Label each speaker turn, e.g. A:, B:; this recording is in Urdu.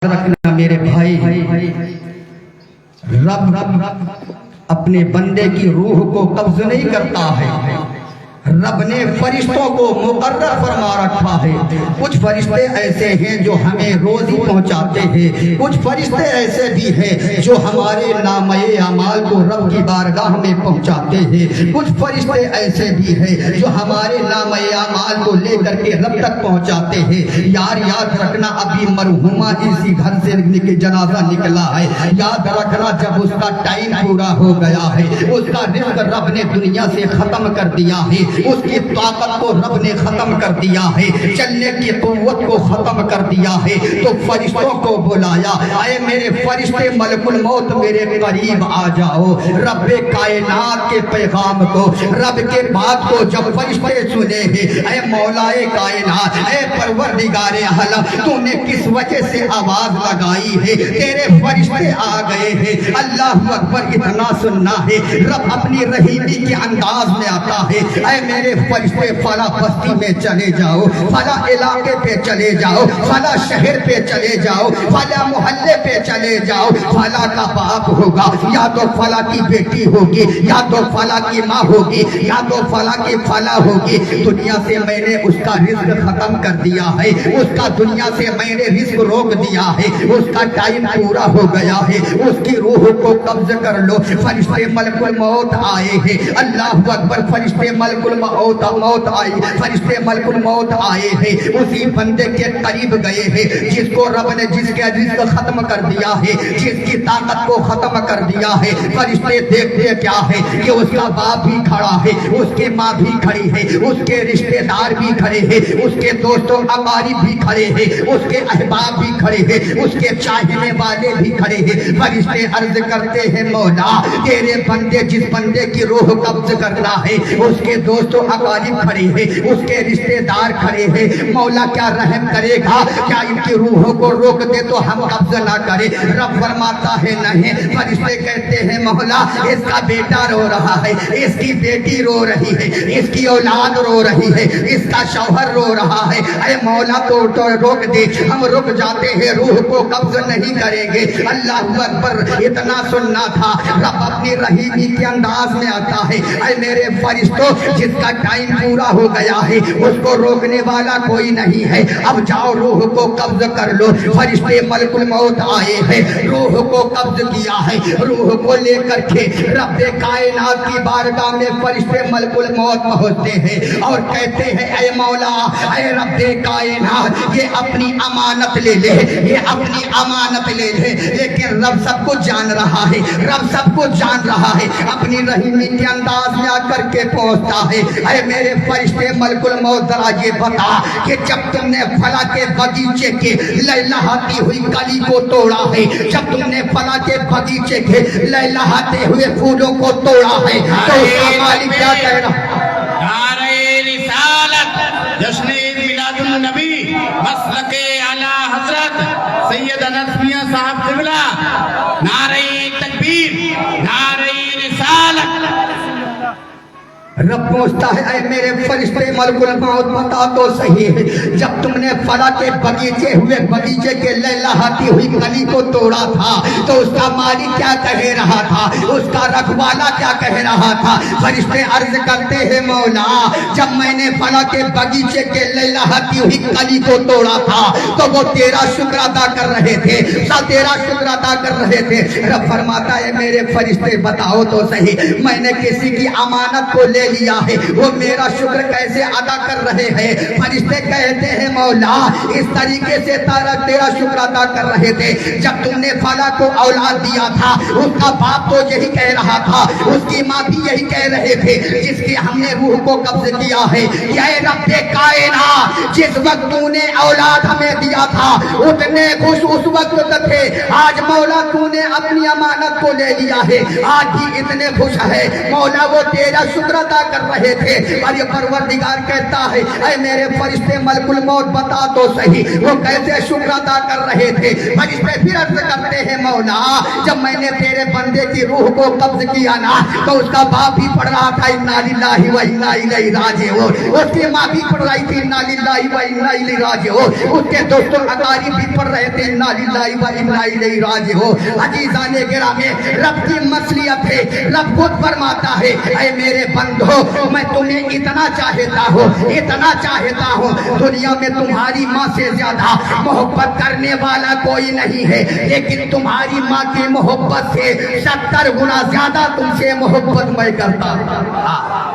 A: رکھنا میرے بھائی، رب اپنے بندے کی روح کو قبض نہیں کرتا ہے، رب نے فرشتوں کو مقرر فرما رکھا ہے۔ کچھ فرشتے ایسے ہیں جو ہمیں روزی پہنچاتے ہیں، کچھ فرشتے ایسے بھی ہیں جو ہمارے نامہ اعمال کو رب کی بارگاہ میں پہنچاتے ہیں، کچھ فرشتے ایسے بھی ہیں جو ہمارے نامہ اعمال کو لے کر کے رب تک پہنچاتے ہیں۔ یاد رکھنا، ابھی مرحومہ اسی گھر سے جنازہ نکلا ہے، یاد رکھنا جب اس کا ٹائم پورا ہو گیا ہے، اس کا رزق رب نے دنیا سے ختم کر دیا ہے، اس کی طاقت کو رب نے ختم کر دیا ہے، چلنے کی قوت کو ختم کر دیا ہے، تو فرشتوں کو بلایا، اے میرے فرشتے ملک الموت میرے قریب آ جاؤ۔ رب کائنات کے پیغام کو، رب کے بات کو جب فرشتے سنے ہیں، اے مولا کائنات، اے پروردگار عالم، تو نے کس وجہ سے آواز لگائی ہے؟ تیرے فرشتے آ گئے ہیں۔ اللہ اکبر، اتنا سننا ہے، رب اپنی رحیمی کے انداز میں آتا ہے، اے میرے فرشتے فلاں بستی میں چلے جاؤ، فلاں علاقے پہ چلے جاؤ، فلاں شہر پہ چلے جاؤ، فلاں محلے پہ چلے جاؤ، فلاں کا باپ ہوگا، یا تو فلاں کی بیٹی ہوگی، یا تو فلاں کی ماں ہوگی، یا تو فلاں کی فلاں ہوگی، دنیا سے میں نے اس کا رزق ختم کر دیا ہے، اس کا دنیا سے میں نے رزق روک دیا ہے، اس کا ٹائم پورا ہو گیا ہے، اس کی روح کو قبض کر لو۔ فرشتے ملک الموت آئے ہیں، اللہ اکبر، فرشتے ملک الموت آئے، فرشتے ملک الموت آئے ہیں، اسی بندے کے قریب گئے ہیں جس کو رب نے، جس کے رزق ختم کر دیا ہے، جس کی طاقت کو ختم کر دیا ہے۔ فرشتے دیکھتے کیا ہے کہ اس کا باپ بھی کھڑا ہے، اس کی ماں بھی کھڑی ہے، اس کے رشتے دار بھی کھڑے ہیں، اس کے دوستوں اقارب بھی کھڑے ہیں، اس کے احباب بھی کھڑے ہیں، اس کے چاہنے والے بھی کھڑے ہیں۔ فرشتے عرض کرتے ہیں، مولا تیرے بندے، جس بندے کی روح قبض کرنا ہے، اس کے دوستوں اقارب کھڑے ہیں، اس کے رشتے دار کھڑے ہیں، مولا کیا رحم کرے گا؟ کیا ان کی روحوں کو روک دے تو ہم قبض نہ کریں؟ رب فرماتا ہے نہیں۔ فرشتے کہتے ہیں، مولا اس کا بیٹا رو رہا ہے، اس کی بیٹی رو رہی ہے، اس کی اولاد رو رہی ہے، اس کا شوہر رو رہا ہے، اے مولا تو روک دے، ہم رک جاتے ہیں، روح کو قبض نہیں کریں گے۔ اللہ اکبر، اتنا سننا تھا، رب اپنی رحیمی کے انداز میں آتا ہے، اے میرے فرشتوں، جس کا ٹائم پورا ہو گیا ہے اس کو روکنے والا کوئی نہیں ہے، اب جاؤ روح کو قبض کر لو۔ فرشتے ملک الموت آئے ہیں، روح کو قبض کیا ہے، روح کو لے کر کے رب کائنات کی بارگاہ میں فرشتے ملک الموت پہنچتے ہیں اور کہتے ہیں، اے مولا، اے رب کائنات، یہ اپنی امانت لے لے، یہ اپنی امانت لے لے، لیکن رب سب کچھ جان رہا ہے، رب سب کچھ جان رہا ہے، اپنی رحیمی کے انداز میں آ کر کے پہنچتا ہے، اے میرے فرشتے ملک الموت، ذرا یہ بتا کہ جب تم نے فلاں کے بغیچے کے لہلہاتی ہوئی کلی کو توڑا ہے، جب تم نے فلاں کے بغیچے کے لہلہاتے ہوئے پھولوں کو توڑا ہے، تو اس کا مالک کیا کہہ رہا ہے؟
B: نعرہ رسالت، جشن میلاد النبی، مسلک اعلیٰ حضرت سید انس میاں صاحب قبلہ، نعرہ تکبیر، نعرہ رسالت۔
A: رب پوچھتا ہے، اے میرے فرشتے ملک الموت، بتا تو صحیح ہے، جب تم نے فلاں کے بغیچے کے لہلہاتی ہوئی کلی کو توڑا تھا تو اس کا مالک کیا کہہ رہا تھا، اس کا رکھوالا کیا کہہ رہا تھا؟ فرشتے عرض کرتے ہیں، مولا جب میں نے فلاں کے بغیچے کے لہلہاتی ہوئی کلی کو توڑا تھا تو وہ تیرا شکر ادا کر رہے تھے، تیرا شکر ادا کر رہے تھے۔ رب فرماتا ہے، میرے فرشتے بتاؤ تو صحیح، میں نے کسی کی امانت کو لے لیا ہے، وہ میرا شکر کیسے ادا کر رہے ہیں؟ فرشتے کہتے ہیں، مولا اس طریقے سے تیرا شکر ادا کر رہے تھے، جب تم نے فلاں کو اولاد دیا تھا، اس کا باپ تو یہی کہہ رہا تھا، اس کی ماں بھی یہی کہہ رہے تھے، جس کی ہم نے روح کو قبض کیا ہے، کہ اے رب کائنات، جس وقت تو نے اولاد ہمیں دیا تھا اتنے خوش اس وقت تھے، آج مولا تو نے اپنی امانت کو لے لیا ہے، آج بھی اتنے خوش ہے، مولا وہ تیرا شکر ادا ادا کر رہے تھے، اور یہ پروردگار کہتا ہے اے میرے فرشتے ملک الموت بتا تو صحیح وہ کیسے شکر ادا کر رہے تھے۔ فرشتے پھر عرض کرتے ہیں مولا جب میں نے تیرے بندے کی روح کو قبض کیا نا تو اس کا باپ بھی پڑھ رہا تھا انا للہ و انا الیہ راجعون، اس کی ماں بھی پڑھ رہی تھی انا للہ و انا الیہ راجعون، اس کے دوست و اقارب بھی پڑھ رہے تھے انا للہ و انا الیہ راجعون۔ عزیزان گرامی، رب کی مصلیت ہے، رب خود فرماتا ہے اے میرے بندو میں تمہیں اتنا چاہتا ہوں دنیا میں تمہاری ماں سے زیادہ محبت کرنے والا کوئی نہیں ہے، لیکن تمہاری ماں کی محبت سے 70 گنا زیادہ تم سے محبت میں کرتا ہوں۔